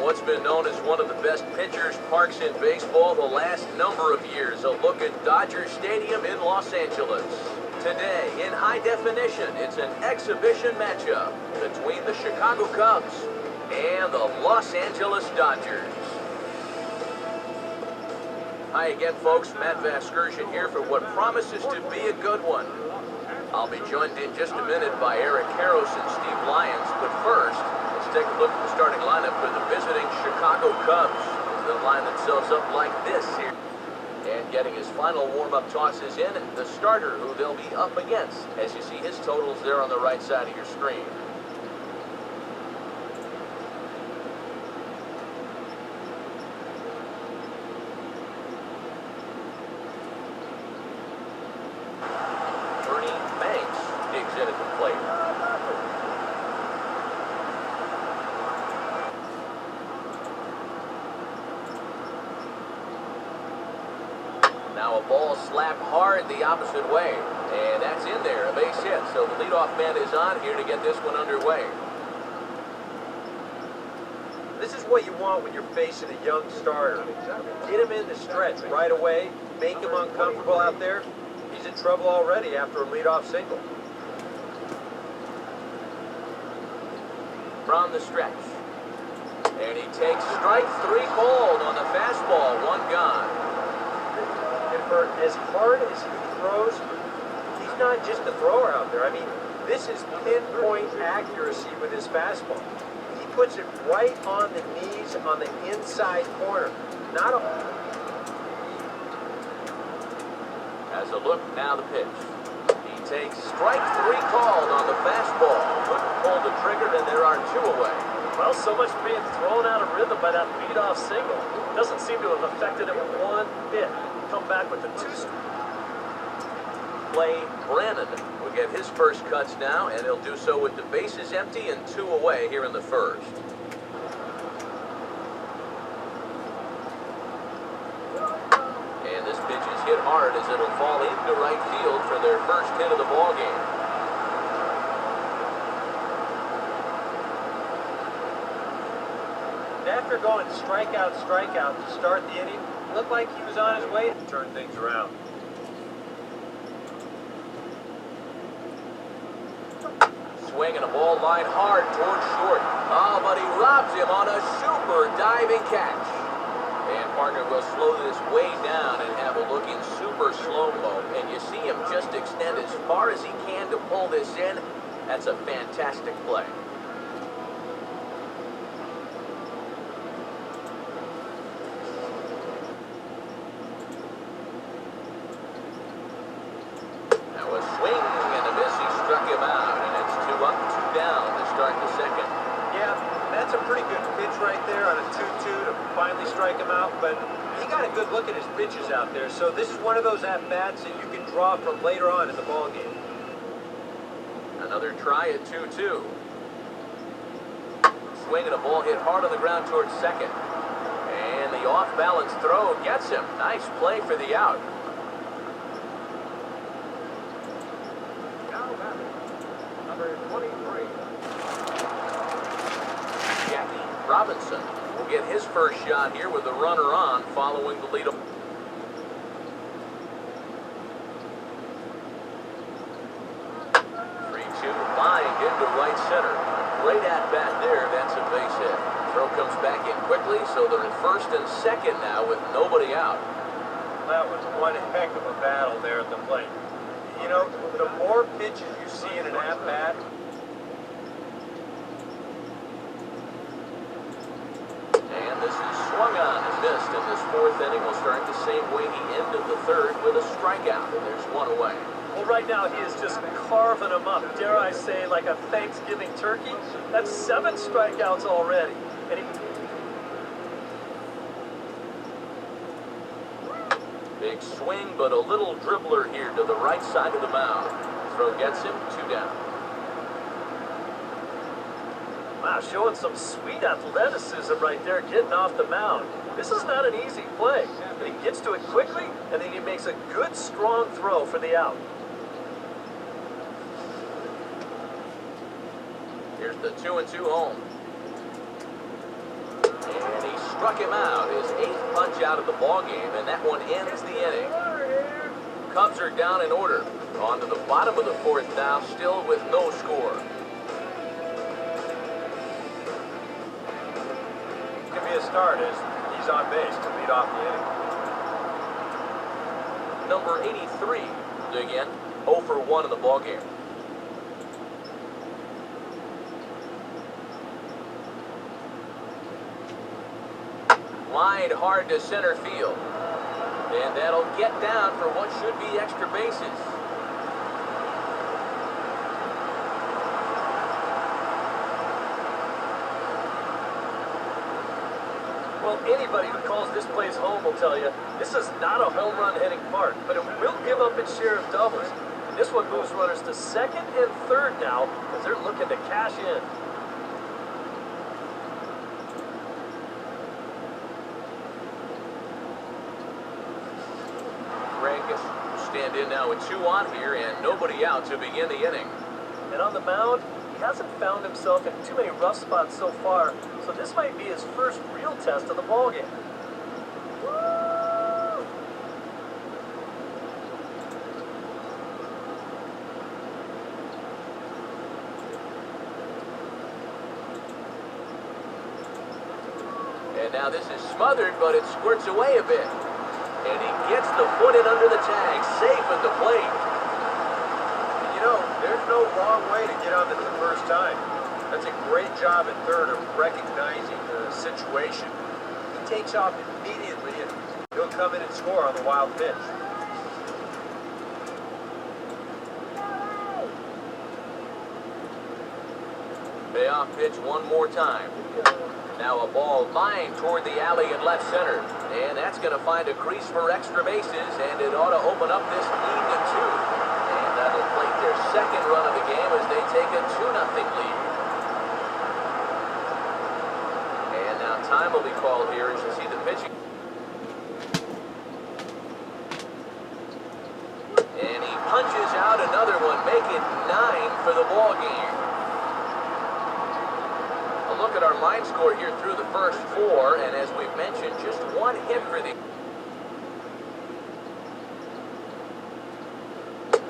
what's been known as one of the best pitchers parks in baseball the last number of years. A look at Dodger Stadium in Los Angeles. Today, in high definition, it's an exhibition matchup between the Chicago Cubs and the Los Angeles Dodgers. Hi again, folks. Matt Vasgersian here for what promises to be a good one. I'll be joined in just a minute by Eric Karros and Steve Lyons, but first, let's take a look at the starting lineup for the visiting Chicago Cubs. They'll line themselves up like this here. And getting his final warm-up tosses in, the starter who they'll be up against, as you see his totals there on the right side of your screen. Now a ball slapped hard the opposite way, and that's in there, a base hit. So the leadoff man is on here to get this one underway. This is what you want when you're facing a young starter. Get him in the stretch right away, make him uncomfortable out there. He's in trouble already after a leadoff single. From the stretch. And he takes strike three called on the fastball, one gone. And for as hard as he throws, he's not just a thrower out there. I mean, this is pinpoint accuracy with his fastball. He puts it right on the knees on the inside corner. Not a... As a look, now the pitch. He takes strike three called on the fastball. Couldn't pull the trigger, and there are two away. Well, so much being thrown out of rhythm by that leadoff single. Doesn't seem to have affected him one bit. Come back with the two-strike. Clay Brannon will get his first cuts now, and he'll do so with the bases empty and two away here in the first. And this pitch is hit hard as it'll fall into right field for their first hit of the ball game. After going strikeout to start the inning, it looked like he was on his way to turn things around. Swinging a ball line hard towards short. Oh, but he robs him on a super diving catch. And partner will slow this way down and have a look in super slow-mo. And you see him just extend as far as he can to pull this in. That's a fantastic play. That's a pretty good pitch right there on a 2-2 to finally strike him out, but he got a good look at his pitches out there, so this is one of those at-bats that you can draw from later on in the ballgame. Another try at 2-2. Swinging a ball hit hard on the ground towards second. And the off-balance throw gets him. Nice play for the out. Number 23. Robinson will get his first shot here with the runner on following the lead. 3-2 lined into right center. Great at bat there. That's a base hit. Throw comes back in quickly, so they're at first and second now with nobody out. That was one heck of a battle there at the plate. You know, the more pitches you see in an at-bat, this is swung on and missed in this fourth inning. Will start the same way he ended the third with a strikeout, and there's one away. Well, right now he is just carving them up, dare I say, like a Thanksgiving turkey. That's 7 strikeouts already. And big swing, but a little dribbler here to the right side of the mound. Throw gets him, 2 down. Wow, showing some sweet athleticism right there, getting off the mound. This is not an easy play, but he gets to it quickly, and then he makes a good, strong throw for the out. Here's the 2-2 home. And struck him out, his 8th punch out of the ballgame, and that one ends the inning. Cubs are down in order. On to the bottom of the 4th now, still with no score. Give me a start as he's on base to lead off the inning. Number 83, again, 0 for 1 in the ballgame. Lined hard to center field. And that'll get down for what should be extra bases. Well, anybody who calls this place home will tell you this is not a home run hitting park, but it will give up its share of doubles. And this one moves runners to 2nd and 3rd now as they're looking to cash in. Stand in now with 2 on here and nobody out to begin the inning. And on the mound, he hasn't found himself in too many rough spots so far, so this might be his first real test of the ballgame. And now this is smothered, but it squirts away a bit. And he gets the foot in under the tag, safe at the plate. You know, there's no wrong way to get on it the first time. That's a great job at third of recognizing the situation. He takes off immediately and he'll come in and score on the wild pitch. Payoff pitch one more time. Now a ball lined toward the alley in left center. And that's going to find a crease for extra bases, and it ought to open up this lead to 2. And that'll plate their 2nd run of the game as they take a 2-0 lead. And now time will be called here as you see the pitching. And he punches out another one, make it 9 for the ball game. Look at our line score here through the first 4, and as we've mentioned, just 1 hit for the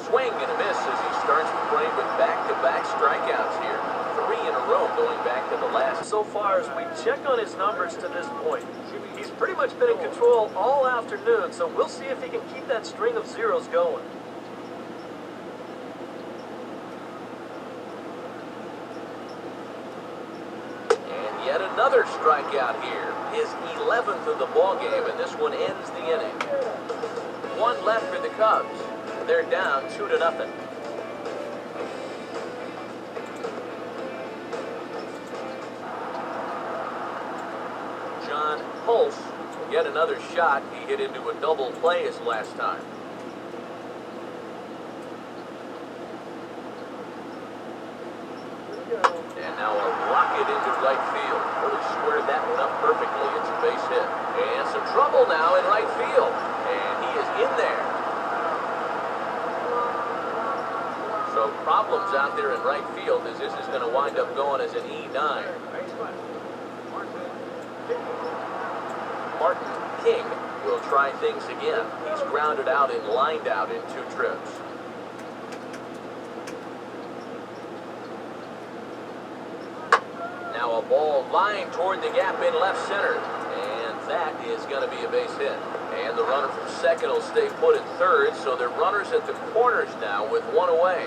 swing and a miss as he starts the frame with back-to-back strikeouts here. 3 in a row going back to the last. So far as we check on his numbers to this point, he's pretty much been in control all afternoon, so we'll see if he can keep that string of zeros going. Yet another strikeout here. His 11th of the ballgame, and this one ends the inning. 1 left for the Cubs. They're down 2-0. John Pulse, yet another shot. He hit into a double play his last time. And now a rocket into right field. Really squared that one up perfectly. It's a base hit. And some trouble now in right field. And he is in there. So problems out there in right field as this is going to wind up going as an E9. Martin King will try things again. He's grounded out and lined out in 2 trips. Now a ball lined toward the gap in left center. And that is going to be a base hit. And the runner from 2nd will stay put at 3rd, so they're runners at the corners now with 1 away.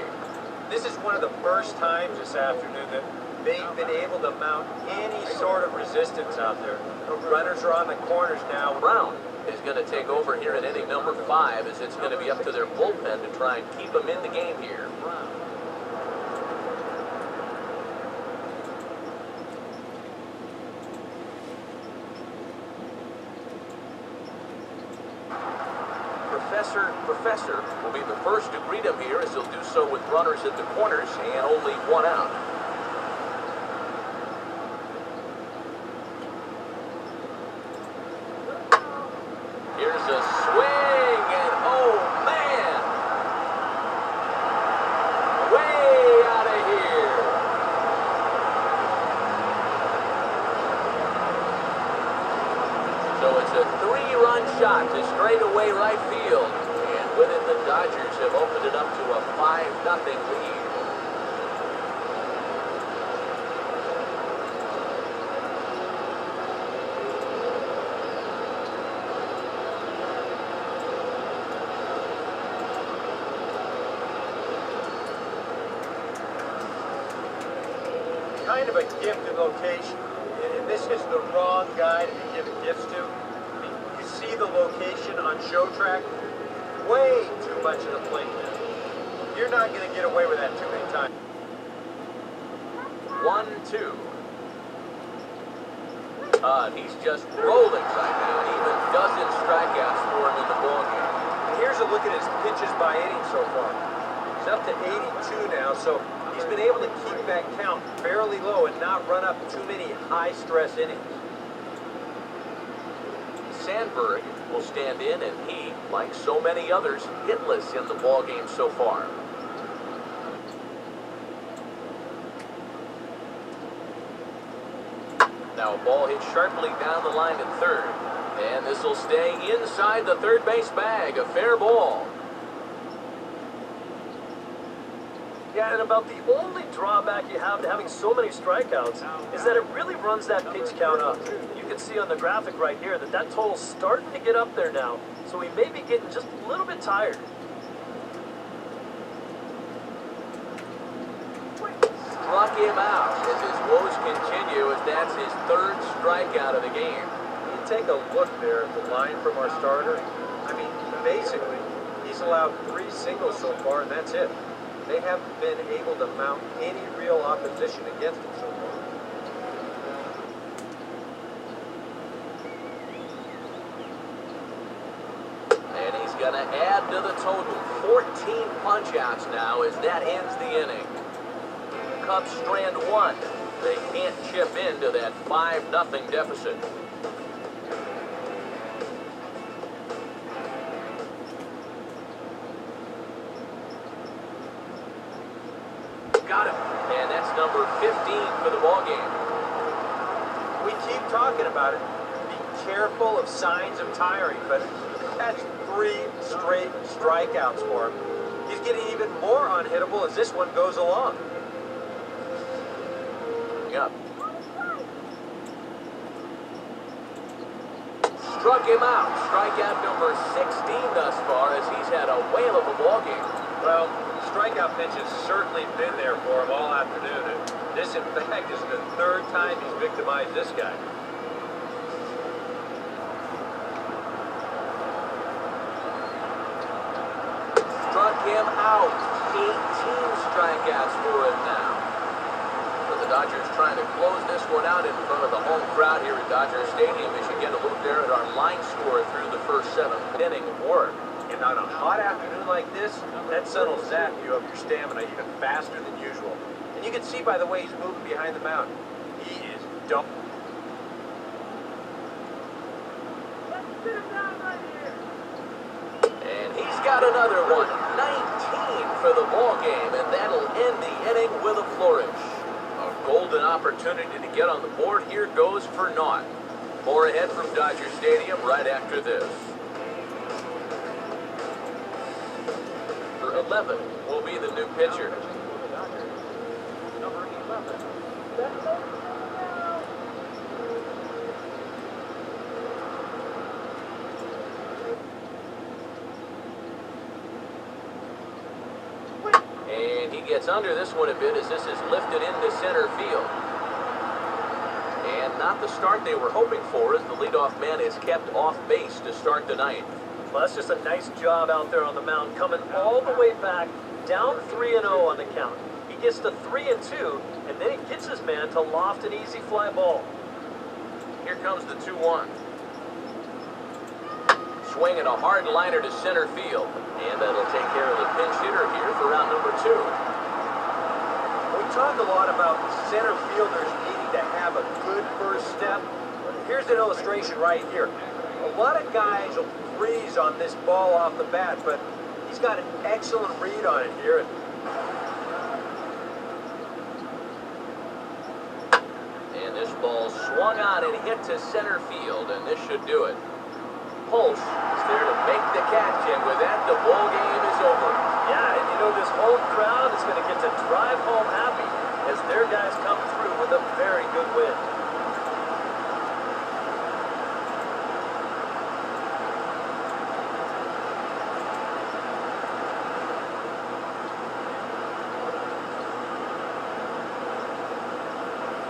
This is one of the first times this afternoon that they've been able to mount any sort of resistance out there. The runners are on the corners now. Brown is going to take over here in inning number 5 as it's going to be up to their bullpen to try and keep them in the game here. Professor will be the first to greet him here as he'll do so with runners at the corners and only 1 out. Here's a swing and oh man! Way out of here! So it's a 3-run shot to straightaway right field. And with it, the Dodgers have opened it up to a 5-0 lead. Kind of a gifted location, and this is the wrong guy to be giving gifts to. I mean, you see the location on show track, way too much of the plate there. You're not going to get away with that too many times. 1-2. He's just rolling right now. Even dozen strikeouts for him in the ballgame. And here's a look at his pitches by inning so far. He's up to 82 now, so he's been able to keep that count fairly low and not run up too many high-stress innings. Sandberg will stand in, and he, like so many others, hitless in the ballgame so far. Now a ball hit sharply down the line at third. And this will stay inside the third base bag. A fair ball. Yeah, and about the only drawback you have to having so many strikeouts is that it really runs that pitch count up. You can see on the graphic right here that that total's starting to get up there now, so we may be getting just a little bit tired. Struck him out as his woes continue, as that's his third strikeout of the game. You take a look there at the line from our starter. I mean, basically, he's allowed 3 singles so far, and that's it. They haven't been able to mount any real opposition against him so far. And he's going to add to the total. 14 punch-outs now as that ends the inning. Cubs strand 1. They can't chip into that 5-0 deficit. Got him. And that's number 15 for the ballgame. We keep talking about it. Be careful of signs of tiring, but that's 3 straight strikeouts for him. He's getting even more unhittable as this one goes along. Yep. Struck him out. Strikeout number 16 thus far, as he's had a whale of a ballgame. Well, strikeout pitch has certainly been there for him all afternoon, and this, in fact, is the 3rd time he's victimized this guy. Struck him out. 18 strikeouts for him now. So the Dodgers trying to close this one out in front of the home crowd here at Dodger Stadium. As you get a look there at our line score through the first 7th inning of work. And on a hot afternoon like this, that sun will zap you of your stamina even faster than usual. And you can see by the way he's moving behind the mound. He is dumped. And he's got another one. 19 for the ball game, and that'll end the inning with a flourish. A golden opportunity to get on the board here goes for naught. More ahead from Dodger Stadium right after this. For 11 will be the new pitcher. Number 11. And he gets under this one a bit as this is lifted into center field. And not the start they were hoping for, as the leadoff man is kept off base to start the ninth. Well, that's just a nice job out there on the mound, coming all the way back, down 3-0 on the count. He gets to 3-2, and then he gets his man to loft an easy fly ball. Here comes the 2-1. Swinging a hard liner to center field. And that'll take care of the pinch hitter here for round number 2. We talk a lot about center fielders needing to have a good first step. Here's an illustration right here. A lot of guys will freeze on this ball off the bat, but he's got an excellent read on it here. And this ball swung swung on and hit to center field, and this should do it. Pulse is there to make the catch, and with that, the ball game is over. Yeah, and you know this home crowd is going to get to drive home happy as their guys come through with a very good win.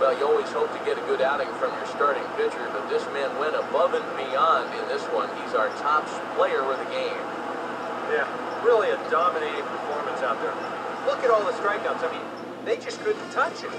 Well, you always hope to get a good outing from your starting pitcher, but this man went above and beyond in this one. He's our top player of the game. Yeah, really a dominating performance out there. Look at all the strikeouts. I mean, they just couldn't touch it.